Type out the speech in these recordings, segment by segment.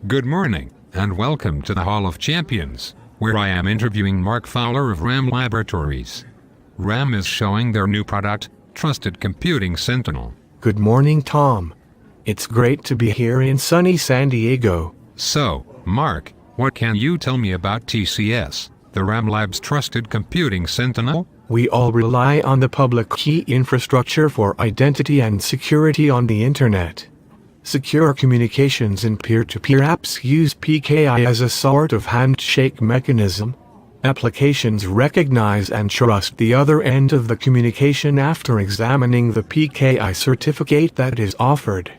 Good morning, and welcome to the Hall of Champions, where I am interviewing Mark Fowler of RAM Laboratories. RAM is showing their new product, Trusted Computing Sentinel. Good morning, Tom. It's great to be here in sunny San Diego. So, Mark, what can you tell me about TCS, the RAM Lab's Trusted Computing Sentinel? We all rely on the public key infrastructure for identity and security on the internet. Secure communications and peer-to-peer apps use PKI as a sort of handshake mechanism. Applications recognize and trust the other end of the communication after examining the PKI certificate that is offered.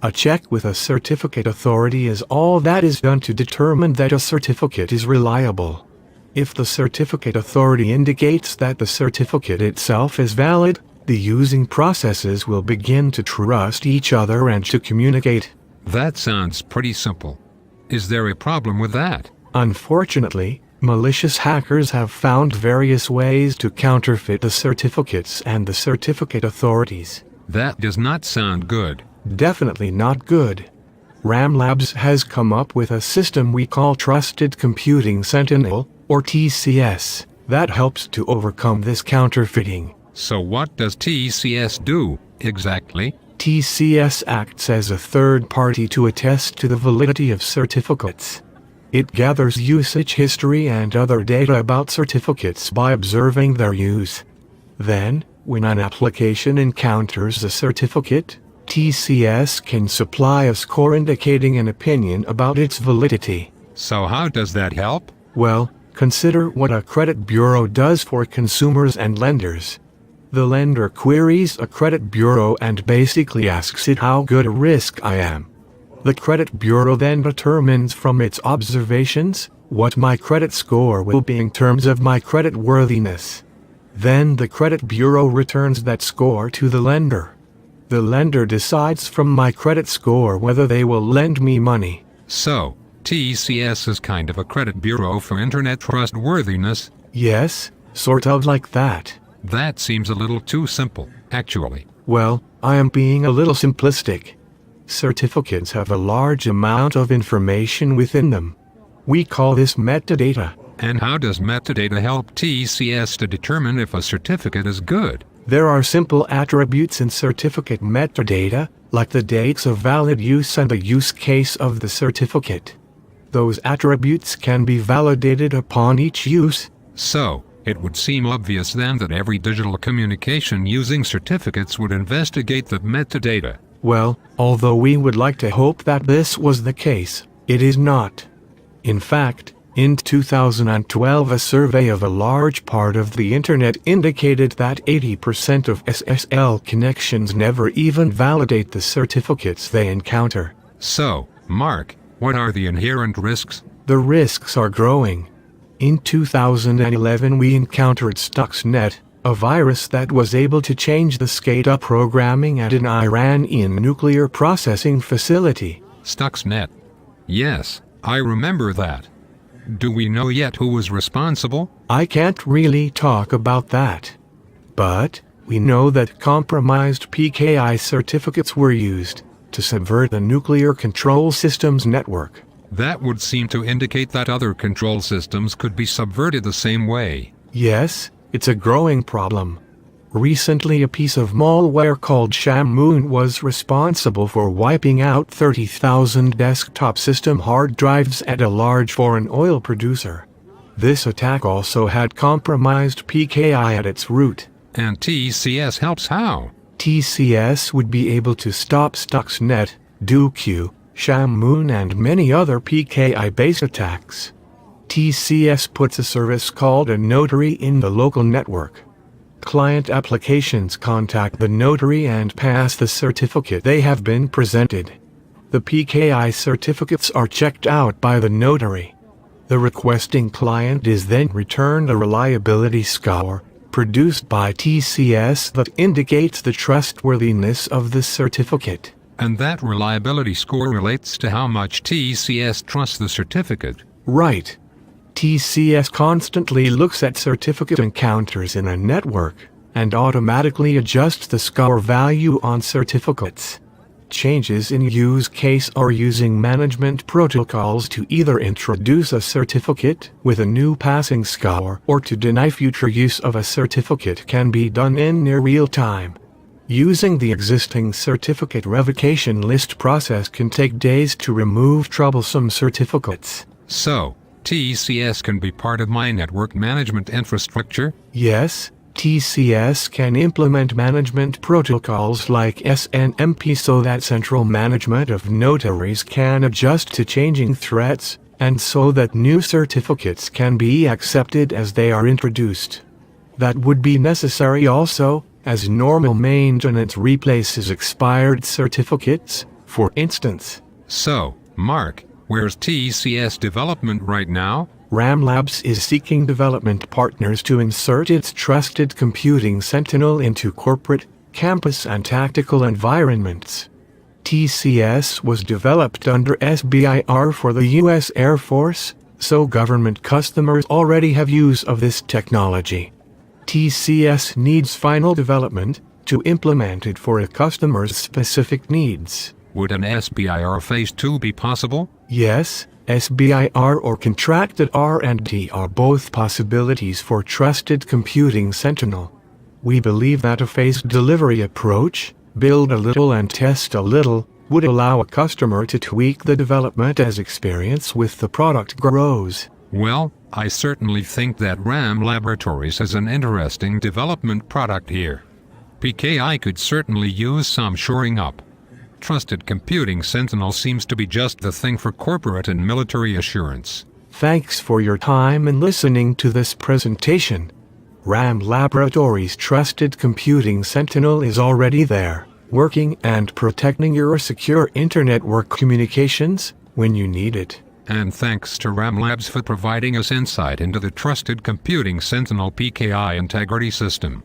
A check with a certificate authority is all that is done to determine that a certificate is reliable. If the certificate authority indicates that the certificate itself is valid, the using processes will begin to trust each other and to communicate. That sounds pretty simple. Is there a problem with that? Unfortunately, malicious hackers have found various ways to counterfeit the certificates and the certificate authorities. That does not sound good. Definitely not good. RAM Labs has come up with a system we call Trusted Computing Sentinel, or TCS, that helps to overcome this counterfeiting. So what does TCS do, exactly? TCS acts as a third party to attest to the validity of certificates. It gathers usage history and other data about certificates by observing their use. Then, when an application encounters a certificate, TCS can supply a score indicating an opinion about its validity. So how does that help? Well, consider what a credit bureau does for consumers and lenders. The lender queries a credit bureau and basically asks it how good a risk I am. The credit bureau then determines from its observations what my credit score will be in terms of my credit worthiness. Then the credit bureau returns that score to the lender. The lender decides from my credit score whether they will lend me money. So, TCS is kind of a credit bureau for internet trustworthiness? Yes, sort of like that. That seems a little too simple, actually. Well, I am being a little simplistic. Certificates have a large amount of information within them. We call this metadata. And how does metadata help TCS to determine if a certificate is good? There are simple attributes in certificate metadata, like the dates of valid use and the use case of the certificate. Those attributes can be validated upon each use. So, it would seem obvious then that every digital communication using certificates would investigate the metadata. Well, although we would like to hope that this was the case, it is not. In fact, in 2012 a survey of a large part of the internet indicated that 80% of SSL connections never even validate the certificates they encounter. So, Mark, what are the inherent risks? The risks are growing. In 2011 we encountered Stuxnet, a virus that was able to change the SCADA programming at an Iranian nuclear processing facility. Stuxnet. Yes, I remember that. Do we know yet who was responsible? I can't really talk about that. But we know that compromised PKI certificates were used to subvert the nuclear control systems network. That would seem to indicate that other control systems could be subverted the same way. Yes, it's a growing problem. Recently a piece of malware called Shamoon was responsible for wiping out 30,000 desktop system hard drives at a large foreign oil producer. This attack also had compromised PKI at its root. And TCS helps how? TCS would be able to stop Stuxnet, DoQ, Shamoon and many other PKI-based attacks. TCS puts a service called a notary in the local network. Client applications contact the notary and pass the certificate they have been presented. The PKI certificates are checked out by the notary. The requesting client is then returned a reliability score, produced by TCS that indicates the trustworthiness of the certificate. And that reliability score relates to how much TCS trusts the certificate. Right. TCS constantly looks at certificate encounters in a network and automatically adjusts the score value on certificates. Changes in use case are using management protocols to either introduce a certificate with a new passing score or to deny future use of a certificate can be done in near real time. Using the existing certificate revocation list process can take days to remove troublesome certificates. So, TCS can be part of my network management infrastructure? Yes, TCS can implement management protocols like SNMP so that central management of notaries can adjust to changing threats, and so that new certificates can be accepted as they are introduced. That would be necessary also, as normal maintenance replaces expired certificates, for instance. So, Mark, where's TCS development right now? RAM Labs is seeking development partners to insert its trusted computing Sentinel into corporate, campus and tactical environments. TCS was developed under SBIR for the U.S. Air Force, so government customers already have use of this technology. TCS needs final development to implement it for a customer's specific needs. Would an SBIR Phase 2 be possible? Yes, SBIR or contracted R&D are both possibilities for trusted computing Sentinel. We believe that a phased delivery approach, build a little and test a little, would allow a customer to tweak the development as experience with the product grows. Well, I certainly think that RAM Laboratories has an interesting development product here. PKI could certainly use some shoring up. Trusted Computing Sentinel seems to be just the thing for corporate and military assurance. Thanks for your time and listening to this presentation. RAM Laboratories' Trusted Computing Sentinel is already there, working and protecting your secure internet-work communications when you need it. And thanks to RAM Labs for providing us insight into the Trusted Computing Sentinel PKI integrity system.